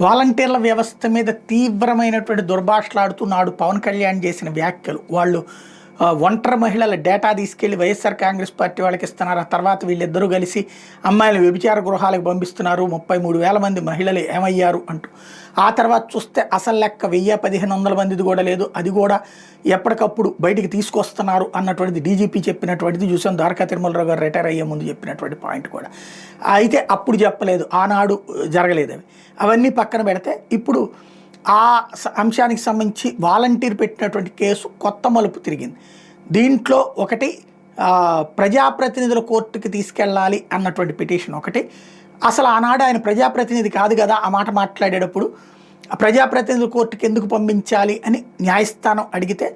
వాలంటీర్ల వ్యవస్థ మీద తీవ్రమైనటువంటి దుర్భాషలాడుతూ నాడు పవన్ కళ్యాణ్ చేసిన వ్యాఖ్యలు వాళ్ళు ఒంటరి మహిళల డేటా తీసుకెళ్లి వైఎస్ఆర్ కాంగ్రెస్ పార్టీ వాళ్ళకి ఇస్తున్నారు. ఆ తర్వాత వీళ్ళిద్దరూ కలిసి అమ్మాయిలు వ్యభిచార గృహాలకు పంపిస్తున్నారు, 33,000 మంది మహిళలు ఏమయ్యారు అంటూ. ఆ తర్వాత చూస్తే అసలు లెక్క 1,000-1,500 మందిది కూడా లేదు, అది కూడా ఎప్పటికప్పుడు బయటికి తీసుకొస్తున్నారు అన్నటువంటిది డీజీపీ చెప్పినటువంటిది చూసాం. ద్వారకా తిరుమలరావు గారు రిటైర్ అయ్యే ముందు చెప్పినటువంటి పాయింట్ కూడా. అయితే అప్పుడు చెప్పలేదు, ఆనాడు జరగలేదు. అవన్నీ పక్కన పెడితే ఇప్పుడు ఆ అంశానికి సంబంధించి వాలంటీర్ పెట్టినటువంటి కేసు కొత్త మలుపు తిరిగింది. దీంట్లో ఒకటి ప్రజాప్రతినిధుల కోర్టుకి తీసుకెళ్ళాలి అన్నటువంటి పిటిషన్ ఒకటి. అసలు ఆనాడు ఆయన ప్రజాప్రతినిధి కాదు కదా, ఆ మాట మాట్లాడేటప్పుడు ప్రజాప్రతినిధుల కోర్టుకి ఎందుకు పంపించాలి అని న్యాయస్థానం అడిగితే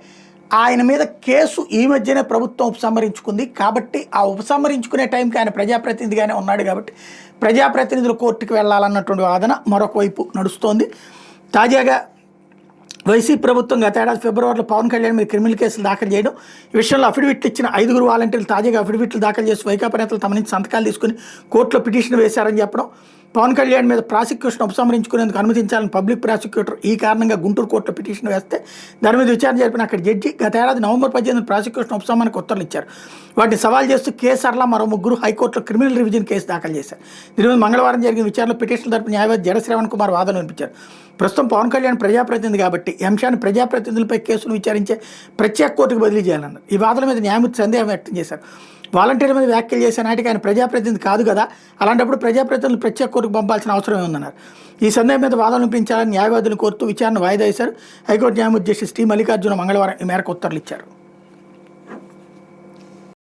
ఆయన మీద కేసు ఈ మధ్యనే ప్రభుత్వం ఉపసంహరించుకుంది కాబట్టి ఆ ఉపసంహరించుకునే టైంకి ఆయన ప్రజాప్రతినిధిగానే ఉన్నాడు కాబట్టి ప్రజాప్రతినిధుల కోర్టుకి వెళ్ళాలన్నటువంటి వాదన మరొక వైపు నడుస్తోంది. తాజాగా వైసీపీ ప్రభుత్వం గత ఏడాది ఫిబ్రవరిలో పవన్ కళ్యాణ్ మీద క్రిమినల్ కేసులు దాఖలు చేయడం, ఈ విషయంలో అఫిడవిట్లు ఇచ్చిన 5 వాలంటీర్లు తాజాగా అఫిడవిట్లు దాఖలు చేసి వైకాపా నేతలు తమ నుంచి సంతకాలు తీసుకుని కోర్టులో పిటిషన్ వేశారని చెప్పడం, పవన్ కళ్యాణ్ మీద ప్రాసిక్యూషన్ ఉపసంహరించుకునేందుకు అనుమతించాలని పబ్లిక్ ప్రాసిక్యూటర్ ఈ కారణంగా గుంటూరు కోర్టులో పిటిషన్ వేస్తే దాని మీద విచారణ జరిపిన అక్కడ జడ్జి గత ఏడాది నవంబర్ 18 ప్రాసిక్యూషన్ ఉపసంహరణకు ఉత్తర్వులు ఇచ్చారు. వాటిని సవాల్ చేస్తూ కేసర్లా మరో 3 హైకోర్టులో క్రిమినల్ రివిజన్ కేసు దాఖలు చేశారు. దీని మీద మంగళవారం జరిగిన విచారణలో పిటిషన్ తరపు న్యాయవాది జడ శ్రవణ్ కుమార్ వాదనలు వినిపించారు. ప్రస్తుతం పవన్ కళ్యాణ్ ప్రజాప్రతినిధి కాబట్టి ఈ అంశాన్ని ప్రజాప్రతినిధులపై కేసులు విచారించే ప్రత్యేక కోర్టుకు బదిలీ చేయాలన్నారు. ఈ వాదన మీద న్యాయమూర్తి సందేహం వ్యక్తం చేశారు. వాలంటీర్ల మీద వ్యాఖ్యలు చేసే నాటికి ఆయన ప్రజాప్రతినిధి కాదు కదా, అలాంటప్పుడు ప్రజాప్రతినిధులు ప్రత్యేక కోర్టుకు పంపాల్సిన అవసరం ఏముందన్నారు. ఈ సందేహం మీద వాదన వినిపించాలని న్యాయవాదులను కోరుతూ విచారణ వాయిదా వేశారు. హైకోర్టు న్యాయమూర్తి జస్టిస్ టి మల్లికార్జున మంగళవారం ఈ మేరకు ఉత్తర్వులు ఇచ్చారు.